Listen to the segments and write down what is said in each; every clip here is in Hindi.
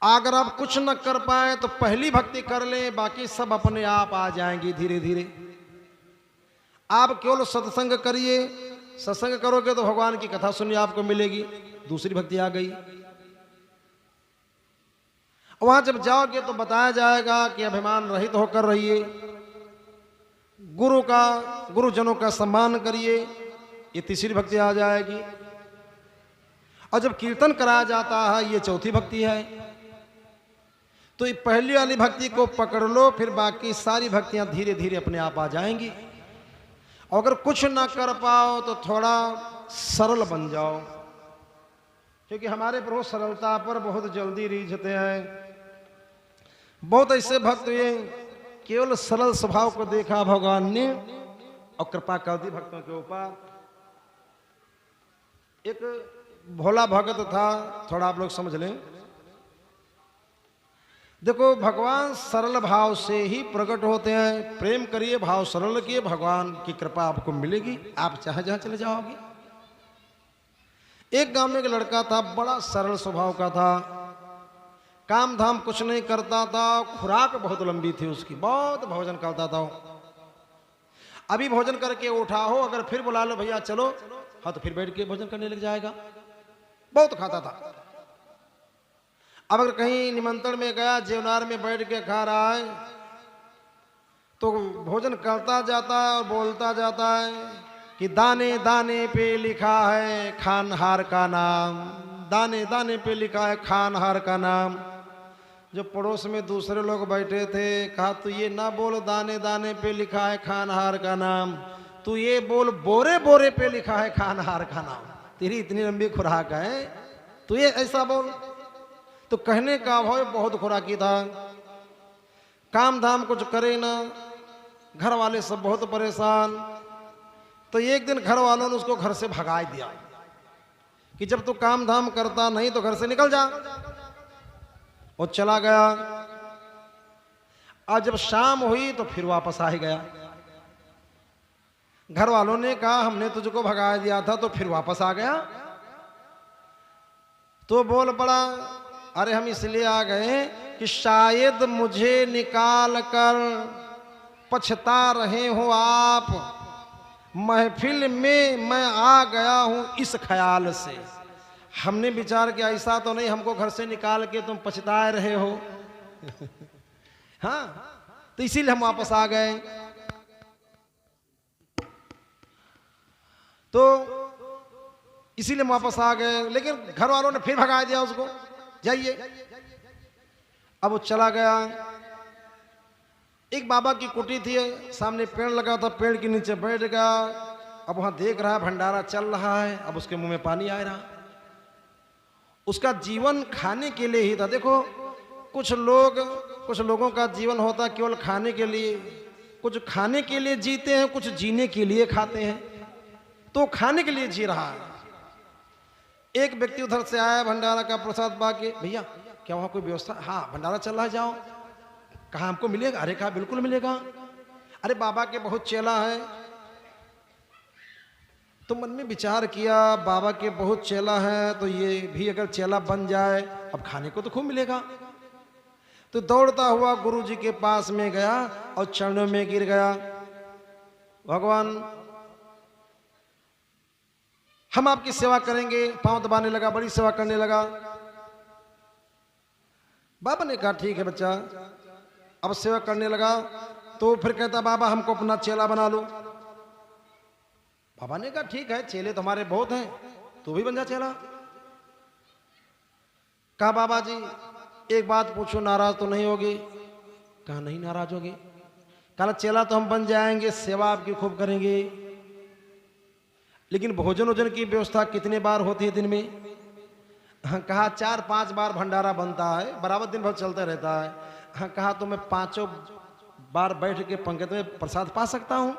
अगर आप कुछ न कर पाए तो पहली भक्ति कर लें, बाकी सब अपने आप आ जाएंगी धीरे धीरे। आप केवल सत्संग करिए, सत्संग करोगे तो भगवान की कथा सुनिए, आपको मिलेगी, दूसरी भक्ति आ गई। वहां जब जाओगे तो बताया जाएगा कि अभिमान रहित होकर रहिए, गुरुजनों का सम्मान करिए, ये तीसरी भक्ति आ जाएगी। और जब कीर्तन कराया जाता है, ये चौथी भक्ति है। तो ये पहली वाली भक्ति को पकड़ लो, फिर बाकी सारी भक्तियां धीरे धीरे अपने आप आ जाएंगी। अगर कुछ ना कर पाओ तो थोड़ा सरल बन जाओ, क्योंकि हमारे प्रभु सरलता पर बहुत जल्दी रीझते हैं। बहुत ऐसे भक्त हुए, केवल सरल स्वभाव को देखा भगवान ने और कृपा कर दी भक्तों के ऊपर। एक भोला भगत था, थोड़ा आप लोग समझ लें। देखो, भगवान सरल भाव से ही प्रकट होते हैं। प्रेम करिए, भाव सरल किए, भगवान की कृपा आपको मिलेगी, आप चाहे जहां चले जाओगे। एक गांव में एक लड़का था, बड़ा सरल स्वभाव का था, काम धाम कुछ नहीं करता था, खुराक बहुत लंबी थी उसकी, बहुत भोजन करता था। अभी भोजन करके उठा हो, अगर फिर बुला लो भैया चलो, हाँ तो फिर बैठ के भोजन करने लग जाएगा, बहुत खाता था। अब अगर कहीं निमंत्रण में गया, जेवनार में बैठ के खा रहा है, तो भोजन करता जाता है और बोलता जाता है कि दाने दाने पे लिखा है खानहार का नाम, दाने दाने पे लिखा है खानहार का नाम। जो पड़ोस में दूसरे लोग बैठे थे, कहा तू ये ना बोल दाने दाने पे लिखा है खानहार का नाम, तू ये बोल बोरे बोरे पे लिखा है खानहार का नाम, तेरी इतनी लंबी खुराक है, तू ये ऐसा बोल। तो कहने का भाव बहुत खुराकी था, काम धाम कुछ करे ना, घर वाले सब बहुत परेशान। तो एक दिन घर वालों ने उसको घर से भगा दिया कि जब तू काम धाम करता नहीं तो घर से निकल जा। और चला गया। और जब शाम हुई तो फिर वापस आ ही गया। घर वालों ने कहा हमने तुझको भगा दिया था तो फिर वापस आ गया। तो बोल पड़ा अरे हम इसलिए आ गए कि शायद मुझे निकाल कर पछता रहे हो आप, महफिल में मैं आ गया हूं इस ख्याल से। हमने विचार किया ऐसा तो नहीं हमको घर से निकाल के तुम पछता रहे हो हाँ, तो इसीलिए हम वापस आ गए। तो इसीलिए हम वापस आ गए, लेकिन घर वालों ने फिर भगा दिया उसको, जाइए। अब वो चला गया। एक बाबा की कुटी थी, सामने पेड़ लगा था, पेड़ के नीचे बैठ गया। अब वहां देख रहा है भंडारा चल रहा है, अब उसके मुंह में पानी आ रहा। उसका जीवन खाने के लिए ही था। देखो कुछ लोगों का जीवन होता केवल खाने के लिए, कुछ खाने के लिए जीते हैं, कुछ जीने के लिए खाते हैं। तो खाने के लिए जी रहा है। एक व्यक्ति उधर से आया भंडारा का प्रसाद पाके, भैया क्या वहां कोई व्यवस्था? हाँ भंडारा चल रहा है, जाओ। कहा हमको मिलेगा? अरे कहा बिल्कुल मिलेगा। अरे बाबा के बहुत चेला है। तो मन में विचार किया बाबा के बहुत चेला है तो ये भी अगर चेला बन जाए अब खाने को तो खूब मिलेगा। तो दौड़ता हुआ गुरु जी के पास में गया और चरणों में गिर गया। भगवान हम आपकी सेवा करेंगे। पांव दबाने लगा, बड़ी सेवा करने लगा। बाबा ने कहा ठीक है बच्चा। अब सेवा करने लगा तो फिर कहता बाबा हमको अपना चेला बना लो। बाबा ने कहा ठीक है, चेले तुम्हारे बहुत हैं, तू भी बन जा चेला। कहा बाबा जी एक बात पूछो, नाराज तो नहीं होगी? कहा नहीं नाराज होगी। कहा चेला तो हम बन जाएंगे, सेवा आपकी खूब करेंगे, लेकिन भोजन वोजन की व्यवस्था कितने बार होती है दिन में? हाँ, कहा 4-5 बार भंडारा बनता है, बराबर दिन भर चलता रहता है। हाँ, कहा तो मैं 5 बार बैठ के पंक्ति में प्रसाद पा सकता हूँ?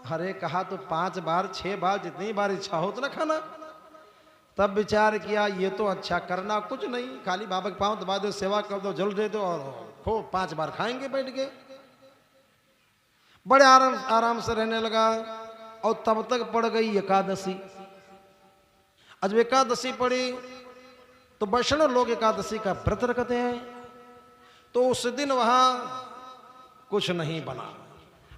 अरे कहा तो 5 बार 6 बार जितनी बार इच्छा हो उतना खाना। तब विचार किया ये तो अच्छा, करना कुछ नहीं, खाली बाबा के पांव दबा दो, सेवा कर दो, जल दे दो और खूब 5 बार खाएंगे बैठ के। बड़े आराम से रहने लगा। और तब तक पड़ गई एकादशी। आज एकादशी पड़ी तो वैष्णव लोग एकादशी का व्रत रखते हैं। तो उस दिन वहां कुछ नहीं बना।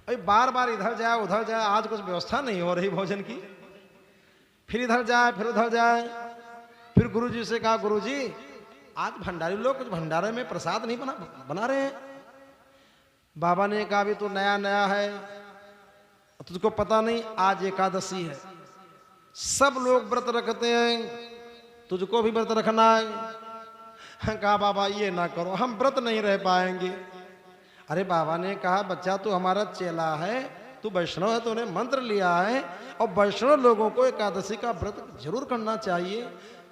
अभी बार बार इधर जाए उधर जाए, आज कुछ व्यवस्था नहीं हो रही भोजन की। फिर इधर जाए फिर उधर जाए। फिर गुरुजी से कहा, गुरुजी आज भंडारी लोग कुछ भंडारे में प्रसाद नहीं बना रहे हैं। बाबा ने कहा, अभी तो नया नया है, तुझको पता नहीं आज एकादशी है, सब लोग व्रत रखते हैं, तुझको भी व्रत रखना है। कहा, बाबा ये ना करो, हम व्रत नहीं रह पाएंगे। अरे बाबा ने कहा, बच्चा तू हमारा चेला है, तू वैष्णव है, तूने मंत्र लिया है और वैष्णव लोगों को एकादशी का व्रत जरूर करना चाहिए।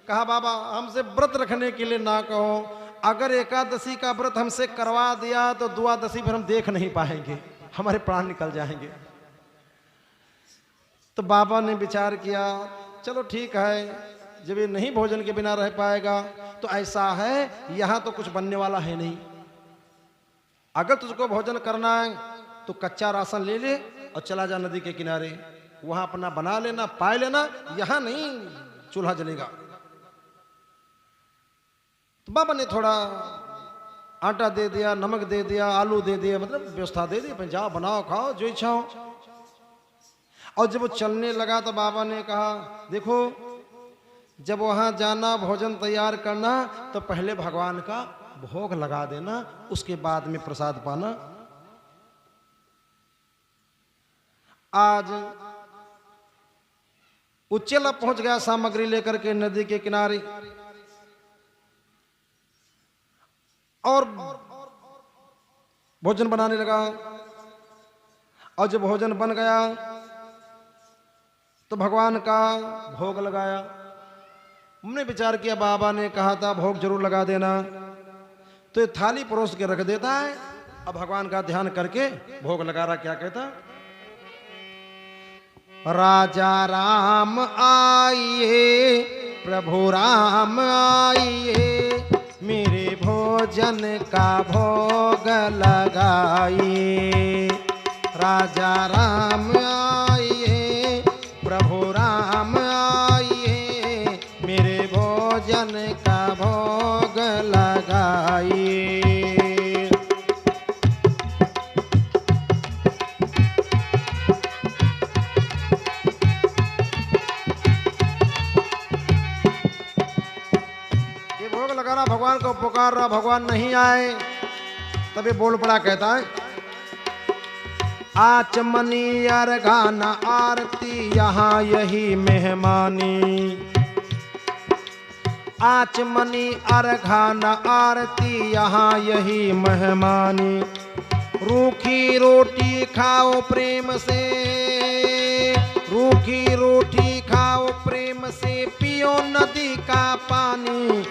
कहा, बाबा हमसे व्रत रखने के लिए ना कहो, अगर एकादशी का व्रत हमसे करवा दिया तो द्वादशी फिर हम देख नहीं पाएंगे, हमारे प्राण निकल जाएंगे। तो बाबा ने विचार किया, चलो ठीक है, जब ये नहीं भोजन के बिना रह पाएगा तो ऐसा है, यहां तो कुछ बनने वाला है नहीं। अगर तुझको भोजन करना है तो कच्चा राशन ले ले और चला जा नदी के किनारे, वहां अपना बना लेना, पाए लेना, यहां नहीं चूल्हा जलेगा। तो बाबा ने थोड़ा आटा दे दिया, नमक दे दिया, आलू दे दिया, मतलब व्यवस्था दे दी, जाओ बनाओ खाओ जो इच्छा हो। और जब वो चलने लगा तो बाबा ने कहा, देखो जब वहां जाना भोजन तैयार करना तो पहले भगवान का भोग लगा देना, उसके बाद में प्रसाद पाना। आज उच्चैला पहुंच गया सामग्री लेकर के नदी के किनारे, और भोजन बनाने लगा। और जब भोजन बन गया तो भगवान का भोग लगाया। हमने विचार किया, बाबा ने कहा था भोग जरूर लगा देना, तो ये थाली परोस के रख देता है। अब भगवान का ध्यान करके भोग लगा रहा। क्या कहता, राजा राम आइए, प्रभु राम आइए, मेरे भोजन का भोग लगाइए। राजा राम आइए, प्रभु राम आइए, मेरे भोजन का भोग लगाइए। ये भोग लगा रहा, भगवान को पुकार रहा, भगवान नहीं आए। तभी बोल पड़ा, कहता है, आचमनी अर्घाना आरती यहाँ यही मेहमानी। आचमनी अर्घाना आरती यहाँ यही मेहमानी। रूखी रोटी खाओ प्रेम से, रूखी रोटी खाओ प्रेम से, पियो नदी का पानी,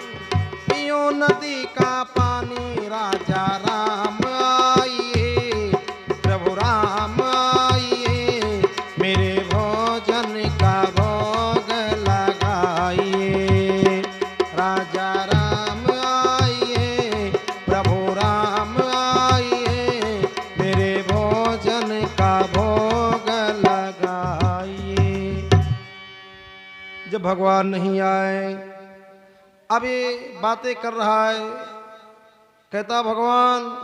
पियो नदी का पानी। राजा राम आइए, प्रभु राम आइए, मेरे भोजन का भोग लगाइए। राजा राम आइए, प्रभु राम आइए, मेरे भोजन का भोग लगाइए। जब भगवान नहीं आए, अब ये बातें कर रहा है, कहता भगवान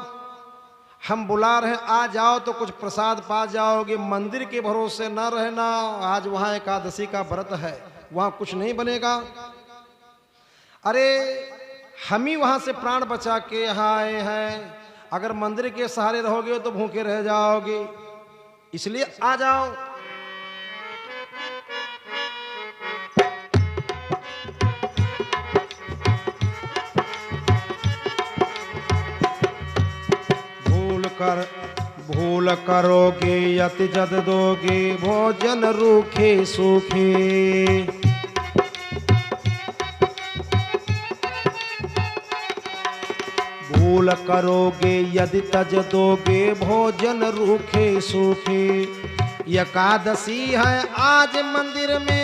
हम बुला रहे हैं, आ जाओ तो कुछ प्रसाद पा जाओगे, मंदिर के भरोसे न रहना, आज वहां एकादशी का व्रत है, वहां कुछ नहीं बनेगा। अरे हम ही वहां से प्राण बचा के यहाँ आए हैं, अगर मंदिर के सहारे रहोगे तो भूखे रह जाओगे, इसलिए आ जाओ। भूल करोगे यति जद दोगे, भोजन रूखे सूखे। भूल करोगे यदि तज दोगे, भोजन रूखे सूखे। एकादशी है आज मंदिर में,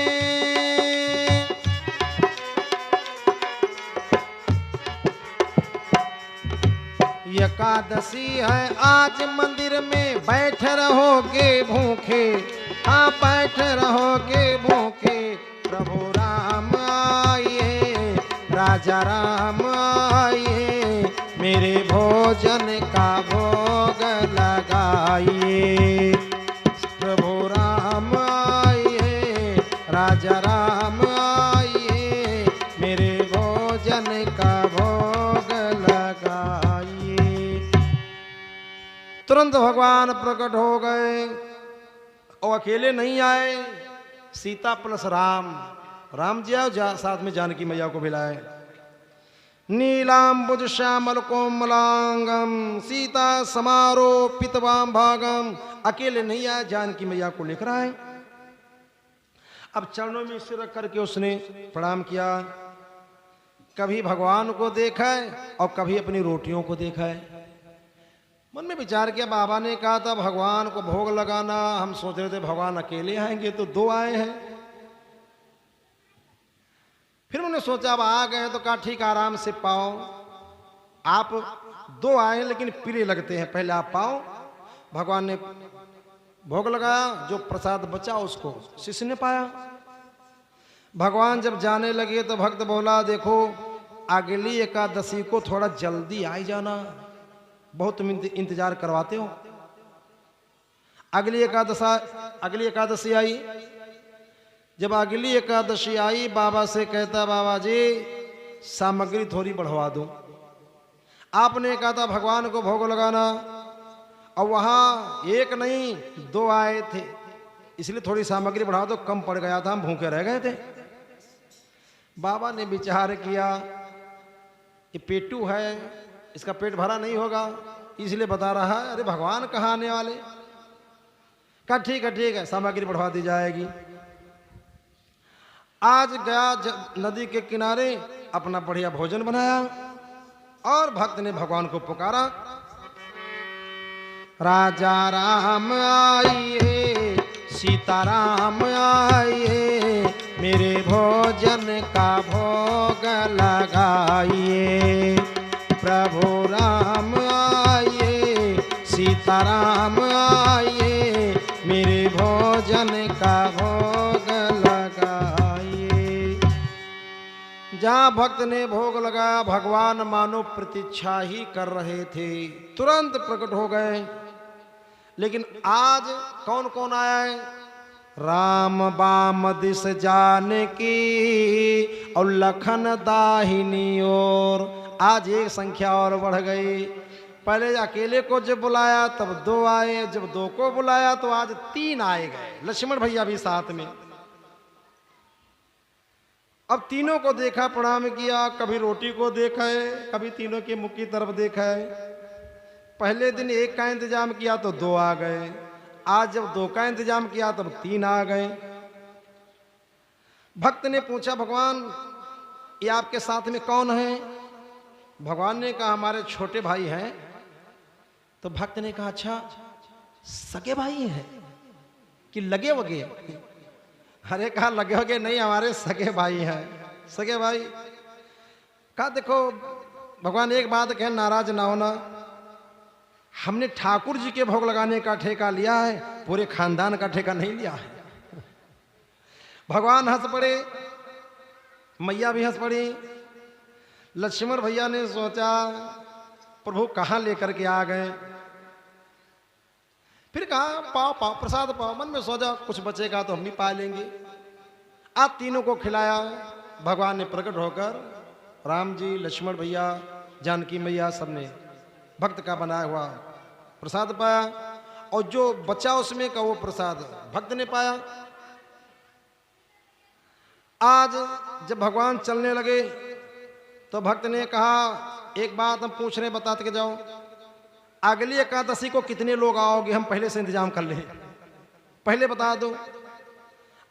एकादशी है आज मंदिर में, बैठ रहोगे भूखे, हाँ बैठ रहोगे भूखे। प्रभु राम आइए, राजा राजा राम आइए, मेरे भोजन का भोग लगाइए। प्रभु राम आइए, राजा राम आइए, मेरे भोजन का भोग लगाइए। तुरंत भगवान प्रकट हो गए और अकेले नहीं आए, सीता प्लस राम। राम जी आओ, साथ में जानकी मैया को मिलाए। नीलाम्बुज श्यामल कोमलांगम, सीता समारोपितवाम भागम। अकेले नहीं आया, जानकी मैया को लेकर आए। अब चरणों में सिर रख करके उसने प्रणाम किया। कभी भगवान को देखा है और कभी अपनी रोटियों को देखा है। मन में विचार किया, बाबा ने कहा था भगवान को भोग लगाना, हम सोच रहे थे भगवान अकेले आएंगे, तो दो आए हैं। फिर उन्होंने सोचा अब आ गए तो कहा ठीक आराम से पाओ, आप दो आए लेकिन पीले लगते हैं, पहले आप पाओ। भगवान ने भोग लगाया, जो प्रसाद बचा उसको शिष्य ने पाया। भगवान जब जाने लगे तो भक्त बोला, देखो अगली एकादशी को थोड़ा जल्दी आ जाना, बहुत तुम इंतजार करवाते हो। अगली एकादशी आई। जब अगली एकादशी आई, बाबा से कहता, बाबा जी सामग्री थोड़ी बढ़वा दो। आपने कहा था भगवान को भोग लगाना, और वहां एक नहीं दो आए थे, इसलिए थोड़ी सामग्री बढ़ा दो, कम पड़ गया था, हम भूखे रह गए थे। बाबा ने विचार किया, ये पेटू है, इसका पेट भरा नहीं होगा, इसलिए बता रहा है। अरे भगवान कहाँ आने वाले? कहा ठीक है, सामग्री बढ़वा दी जाएगी। आज गया नदी के किनारे, अपना बढ़िया भोजन बनाया और भक्त ने भगवान को पुकारा, राजा राम आइए, सीता राम आइए, मेरे भोजन का भोग लगाइए। प्रभु राम आइए, सीता राम आइए, मेरे भोजन का भोग लगाइए। जहाँ भक्त ने भोग लगाया, भगवान मानो प्रतीक्षा ही कर रहे थे, तुरंत प्रकट हो गए। लेकिन आज कौन कौन आया है? राम बाम दिस जानकी और लखन दाहिनी ओर। आज एक संख्या और बढ़ गई। पहले अकेले को जब बुलाया तब दो आए, जब दो को बुलाया तो आज तीन आए गए, लक्ष्मण भैया भी साथ में। अब तीनों को देखा, प्रणाम किया, कभी रोटी को देखा है, कभी तीनों के मुख की तरफ देखा है। पहले दिन एक का इंतजाम किया तो दो आ गए, आज जब दो का इंतजाम किया तब तीन आ गए। भक्त ने पूछा, भगवान ये आपके साथ में कौन है? भगवान ने कहा हमारे छोटे भाई हैं। तो भक्त ने कहा अच्छा सगे भाई हैं कि लगे वगे? अरे कहा लगे वगे नहीं, हमारे सगे भाई हैं। सगे भाई? कहा देखो भगवान एक बात कहे, नाराज ना होना, हमने ठाकुर जी के भोग लगाने का ठेका लिया है, पूरे खानदान का ठेका नहीं लिया है। भगवान हंस पड़े, मैया भी हंस पड़ी। लक्ष्मण भैया ने सोचा प्रभु कहाँ लेकर के आ गए। फिर कहा पाओ पाओ प्रसाद पाओ। मन में सोचा कुछ बचेगा तो हम भी पा लेंगे। आज तीनों को खिलाया। भगवान ने प्रकट होकर, राम जी, लक्ष्मण भैया, जानकी मैया, सबने भक्त का बनाया हुआ प्रसाद पाया, और जो बचा उसमें का वो प्रसाद भक्त ने पाया। आज जब भगवान चलने लगे तो भक्त ने कहा एक बात हम पूछ रहे हैं, बताते के जाओ, अगली एकादशी को कितने लोग आओगे? हम पहले से इंतजाम कर लें, पहले बता दो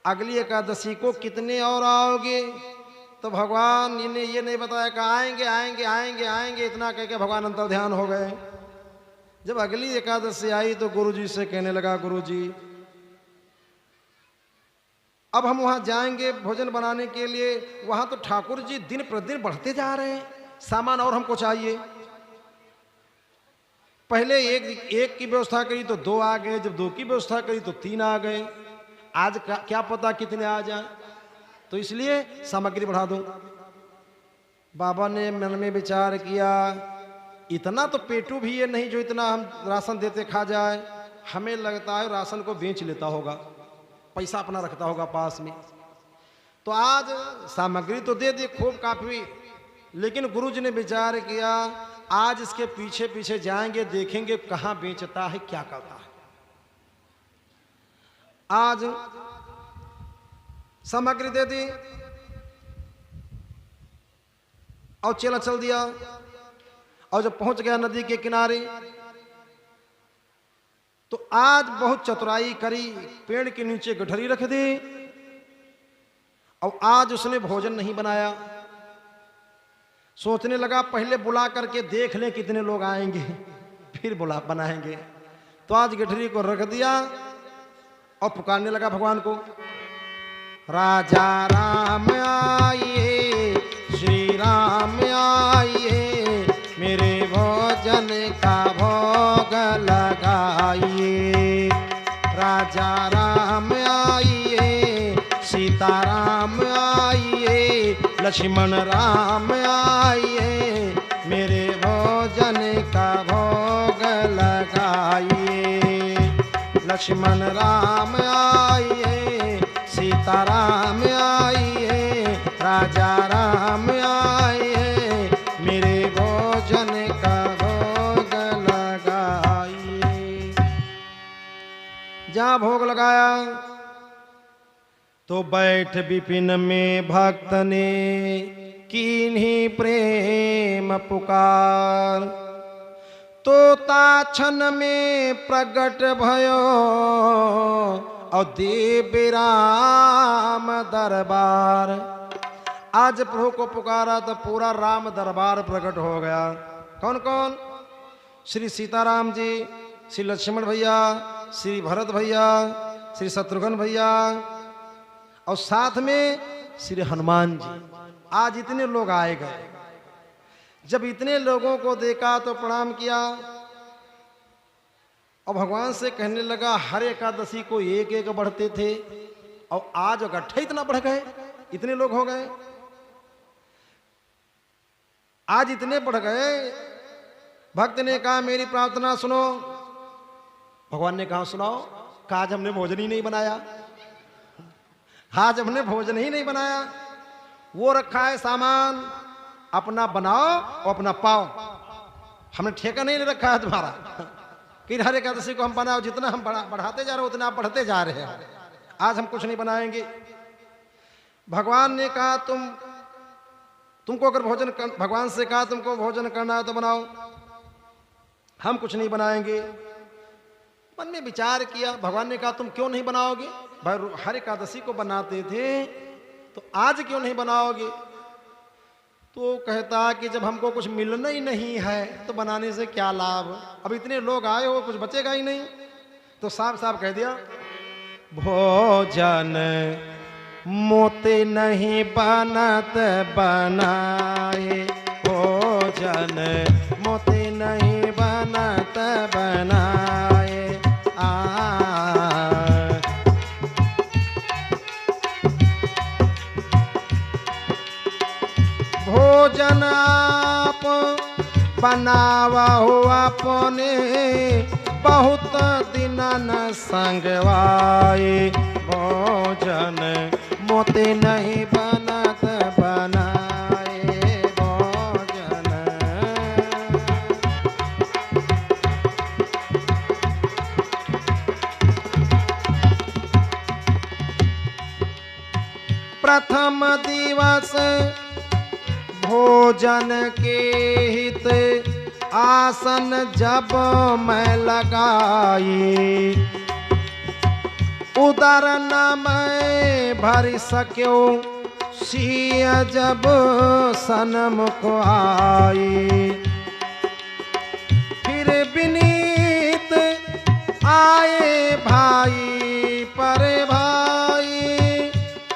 अगली एकादशी को कितने और आओगे? तो भगवान इन्हें ये नहीं बताया कि आएंगे आएंगे आएंगे आएंगे, इतना कह के भगवान अंतर ध्यान हो गए। जब अगली एकादशी आई तो गुरुजी से कहने लगा, गुरुजी अब हम वहां जाएंगे भोजन बनाने के लिए, वहां तो ठाकुर जी दिन प्रतिदिन बढ़ते जा रहे हैं, सामान और हमको चाहिए। पहले एक की व्यवस्था करी तो दो आ गए, जब दो की व्यवस्था करी तो तीन आ गए, आज क्या पता कितने आ जाए, तो इसलिए सामग्री बढ़ा दो। बाबा ने मन में विचार किया, इतना तो पेटू भी ये नहीं जो इतना हम राशन देते खा जाए। हमें लगता है राशन को बेच लेता होगा, पैसा अपना रखता होगा पास में। तो आज सामग्री तो दे दी खूब काफी, लेकिन गुरुजी ने विचार किया आज इसके पीछे पीछे जाएंगे, देखेंगे कहां बेचता है, क्या करता है। आज सामग्री दे दी और चला चल दिया। और जब पहुंच गया नदी के किनारे तो आज बहुत चतुराई करी, पेड़ के नीचे गठरी रख दी और आज उसने भोजन नहीं बनाया। सोचने लगा पहले बुला करके देख लें कितने लोग आएंगे, फिर बुला बनाएंगे। तो आज गठरी को रख दिया और पुकारने लगा भगवान को, राजा राम आइए, श्री राम आइए, मेरे भोजन का भोग लगाइए। राजा राम आइए, सीता राम आइए, लक्ष्मण राम आइए, मेरे भोजन का भोग लगाइए। लक्ष्मण राम आइए, सीता राम आइए, राजा राम आइए, मेरे भोजन का भोग लगाइए। जहाँ भोग लगाया तो बैठ विपिन में भक्त ने कीन्ही प्रेम पुकार। तो ताछन में प्रगट भयो और देव राम दरबार। आज प्रभु को पुकारा तो पूरा राम दरबार प्रकट हो गया। कौन कौन? श्री सीताराम जी, श्री लक्ष्मण भैया, श्री भरत भैया, श्री शत्रुघ्न भैया और साथ में श्री हनुमान जी। आज इतने लोग आए गए। जब इतने लोगों को देखा तो प्रणाम किया और भगवान से कहने लगा हर एकादशी को एक एक बढ़ते थे और आज इकट्ठे इतना बढ़ गए, इतने लोग हो गए। आज इतने बढ़ गए। भक्त ने कहा मेरी प्रार्थना सुनो। भगवान ने कहा सुनाओ। कहा आज हमने भोजन ही नहीं बनाया, आज हमने भोजन ही नहीं बनाया। वो रखा है सामान, अपना बनाओ और अपना पाओ। हमने ठेका नहीं रखा है तुम्हारा कि हर एकादशी को हम बनाओ। जितना हम बढ़ाते जा रहे हो उतना आप बढ़ते जा रहे हैं। आज हम कुछ नहीं बनाएंगे। भगवान ने कहा तुमको अगर भोजन भगवान से कहा तुमको भोजन करना है तो बनाओ, हम कुछ नहीं बनाएंगे। मन में विचार किया। भगवान ने कहा तुम क्यों नहीं बनाओगे? भाई हर एकादशी को बनाते थे तो आज क्यों नहीं बनाओगे? तो कहता कि जब हमको कुछ मिलना ही नहीं है तो बनाने से क्या लाभ? अब इतने लोग आए हो, कुछ बचेगा ही नहीं। तो साफ साफ कह दिया भोजन मोते नहीं बनत बनाए, भोजन मोते नहीं बनत बनाए। भोजन आप बनावा हो अपने, बहुत दिन न संगवाए। भोजन मोते नहीं बनत बनाए, भोजन। प्रथम दिवस भोजन के हित आसन जब मैं लगाई, उदर न मैं भर सक्यो, सिय जब सन्मुख आई। फिर विनीत आए भाई पर भाई,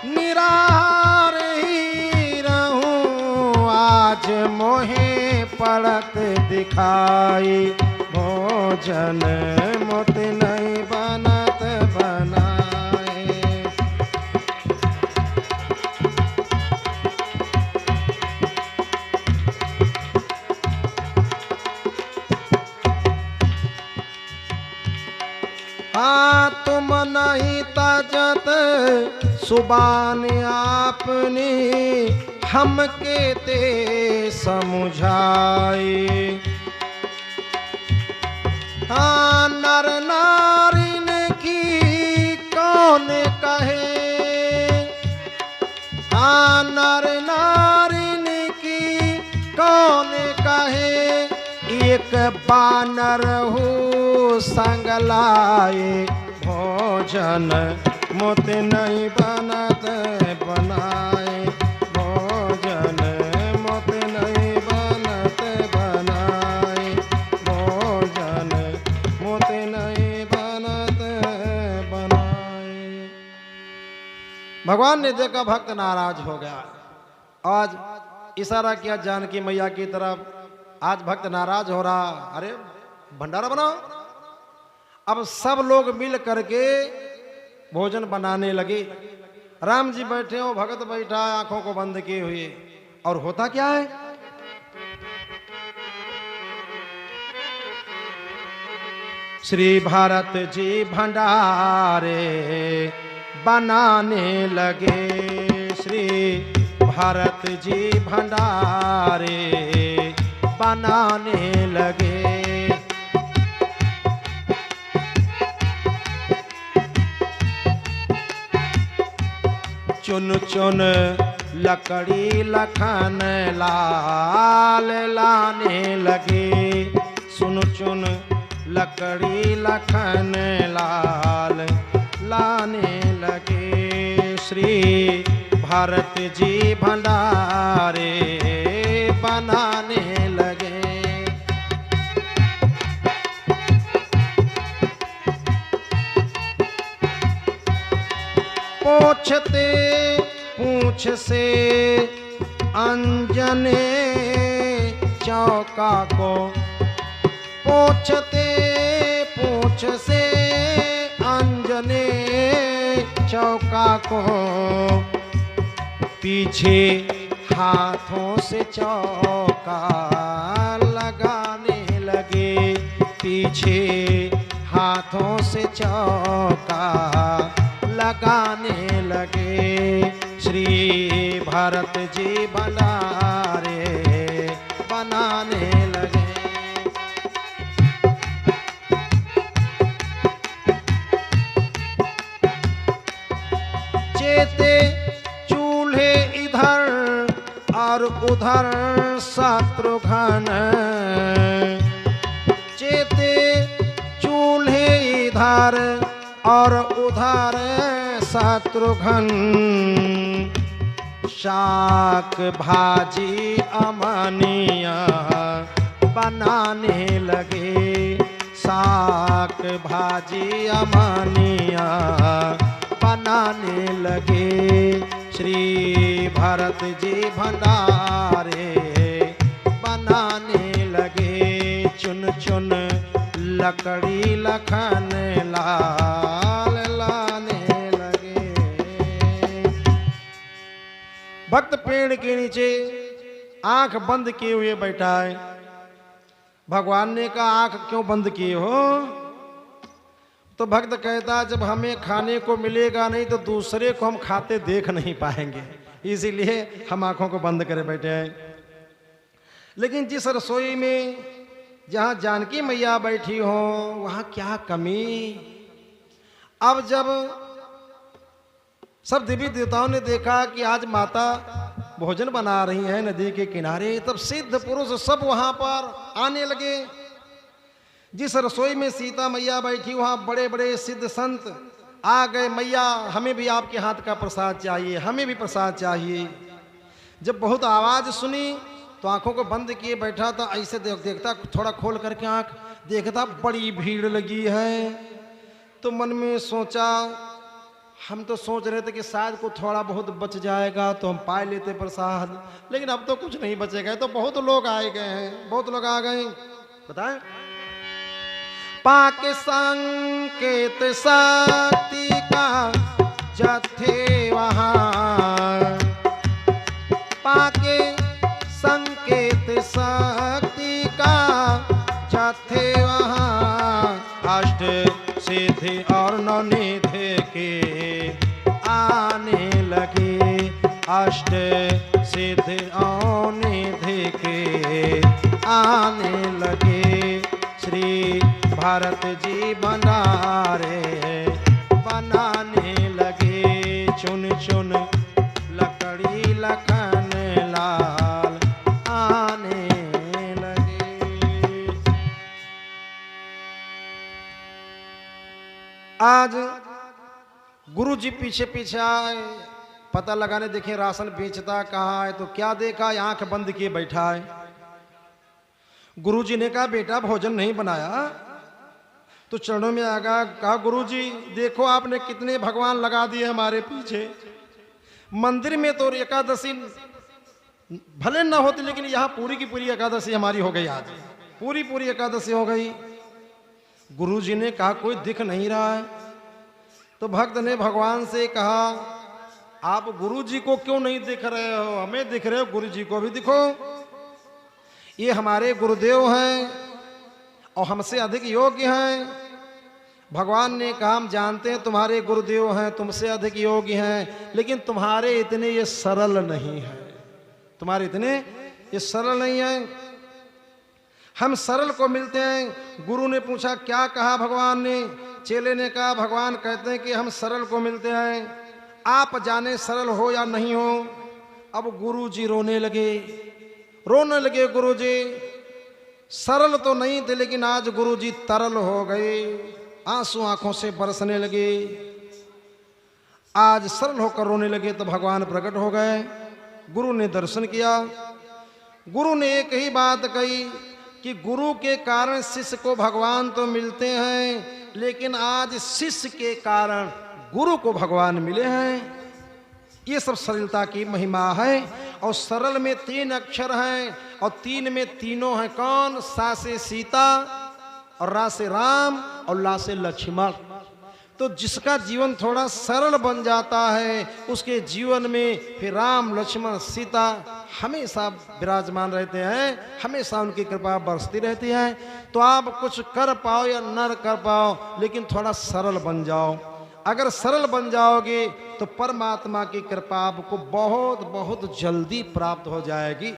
निराहार ही रहूं आज मोहे पड़त दिखाई। भोजन मोत नहीं बनत बनाए। हाँ तुम नहीं तजत सुबान आपने हमके ते समझाए। हाँ नर नारिन की कौन कहे, हाँ नर नारिन की कौन कहे, एक बानर हो संग लाए भोजन मुत नहीं बनत बनाए, भोजन मुत नहीं बनत बनाए, भोजन मुत नहीं बनत बनाए। भगवान ने देखा भक्त नाराज हो गया। आज इशारा किया जानकी मैया की तरफ, आज भक्त नाराज हो रहा, अरे भंडारा बनाओ। अब सब लोग मिल करके भोजन बनाने लगे। राम जी बैठे हो, भगत बैठा आंखों को बंद किए हुए, और होता क्या है, श्री भारत जी भंडारे बनाने लगे, श्री भारत जी भंडारे बनाने लगे। चुन चुन लकड़ी लखन लाल लाने लगे, सुन चुन लकड़ी लखन लाल लाने लगे, श्री भारत जी भंडारे बनाने लगे। पूछते पूछ से अंजने चौका को, पूछते पूछ से अंजने चौका को, पीछे हाथों से चौका लगाने लगे, पीछे हाथों से चौका लगाने लगे, श्री भारत जी भंडारे बनाने लगे। चेते चूल्हे इधर और उधर शत्रुघ्न, चेते चूल्हे इधर और उधर शत्रुघ्न, शाक भाजी अमनिया बनाने लगे, शाक भाजी अमनिया बनाने लगे, श्री भारत जी भंडारे बनाने लगे, चुन चुन लकड़ी लखन लाल लाने लगे। भक्त पेड़ के नीचे आंख बंद किए हुए बैठा है। भगवान ने कहा आंख क्यों बंद किए हो? तो भक्त कहता जब हमें खाने को मिलेगा नहीं तो दूसरे को हम खाते देख नहीं पाएंगे, इसीलिए हम आंखों को बंद करे बैठे हैं। लेकिन जिस रसोई में जहां जानकी मैया बैठी हो वहां क्या कमी। अब जब सब देवी देवताओं ने देखा कि आज माता भोजन बना रही हैं नदी के किनारे, तब सिद्ध पुरुष सब वहां पर आने लगे। जिस रसोई में सीता मैया बैठी वहां बड़े बड़े सिद्ध संत आ गए, मैया हमें भी आपके हाथ का प्रसाद चाहिए, हमें भी प्रसाद चाहिए। जब बहुत आवाज सुनी तो आंखों को बंद किए बैठा था, ऐसे देखता थोड़ा खोल करके आंख देखता बड़ी भीड़ लगी है। तो मन में सोचा, हम तो सोच रहे थे कि शायद को थोड़ा बहुत बच जाएगा तो हम पा लेते प्रसाद, लेकिन अब तो कुछ नहीं बचेगा। तो बहुत लोग आए गए हैं, बहुत लोग आ गए। बताएं, पाके संकेत शक्ति का जथे वहां, पाके संकेत शक्ति का जथे वहां, अष्ट सीधे और नौनिधि के आने लगे, अष्ट सिद्धि और निधि के आने लगे। श्री भारत जी भंडारे बनाने लगे, चुन चुन लकड़ी लखन लाल आने लगे। आज गुरु जी पीछे पीछे आए, पता लगाने देखे राशन बेचता कहाँ है, तो क्या देखा, आंख बंद किए बैठा है। गुरुजी ने कहा बेटा भोजन नहीं बनाया, तो चरणों में आ गया, कहा गुरुजी देखो आपने कितने भगवान लगा दिए हमारे पीछे। मंदिर में तो एकादशी भले न होती, लेकिन यहाँ पूरी की पूरी एकादशी हमारी हो गई, आज पूरी पूरी एकादशी हो गई। गुरुजी ने कहा कोई दिख नहीं रहा है, तो भक्त ने भगवान से कहा आप गुरुजी को क्यों नहीं दिख रहे हो, हमें दिख रहे हो, गुरुजी को भी दिखो। ये हमारे गुरुदेव हैं और हमसे अधिक योग्य हैं। भगवान ने कहा हम जानते हैं तुम्हारे गुरुदेव हैं, तुमसे अधिक योग्य हैं, लेकिन तुम्हारे इतने ये सरल नहीं हैं, तुम्हारे इतने ये सरल नहीं हैं। हम सरल को मिलते हैं। गुरु ने पूछा क्या कहा भगवान ने, चेले ने कहा भगवान कहते हैं कि हम सरल को मिलते हैं, आप जाने सरल हो या नहीं हो। अब गुरु जी रोने लगे गुरु जी। सरल तो नहीं थे, लेकिन आज गुरु जी तरल हो गए, आंसू आंखों से बरसने लगे। आज सरल होकर रोने लगे तो भगवान प्रकट हो गए। गुरु ने दर्शन किया। गुरु ने एक ही बात कही कि गुरु के कारण शिष्य को भगवान तो मिलते हैं, लेकिन आज शिष्य के कारण गुरु को भगवान मिले हैं। ये सब सरलता की महिमा है। और सरल में 3 अक्षर हैं और 3 में तीनों हैं। कौन? सा से सीता और रा से राम और ला से लक्ष्मण। तो जिसका जीवन थोड़ा सरल बन जाता है, उसके जीवन में फिर राम लक्ष्मण सीता हमेशा विराजमान रहते हैं, हमेशा उनकी कृपा बरसती रहती है। तो आप कुछ कर पाओ या न कर पाओ, लेकिन थोड़ा सरल बन जाओ। अगर सरल बन जाओगे तो परमात्मा की कृपा आपको बहुत बहुत जल्दी प्राप्त हो जाएगी।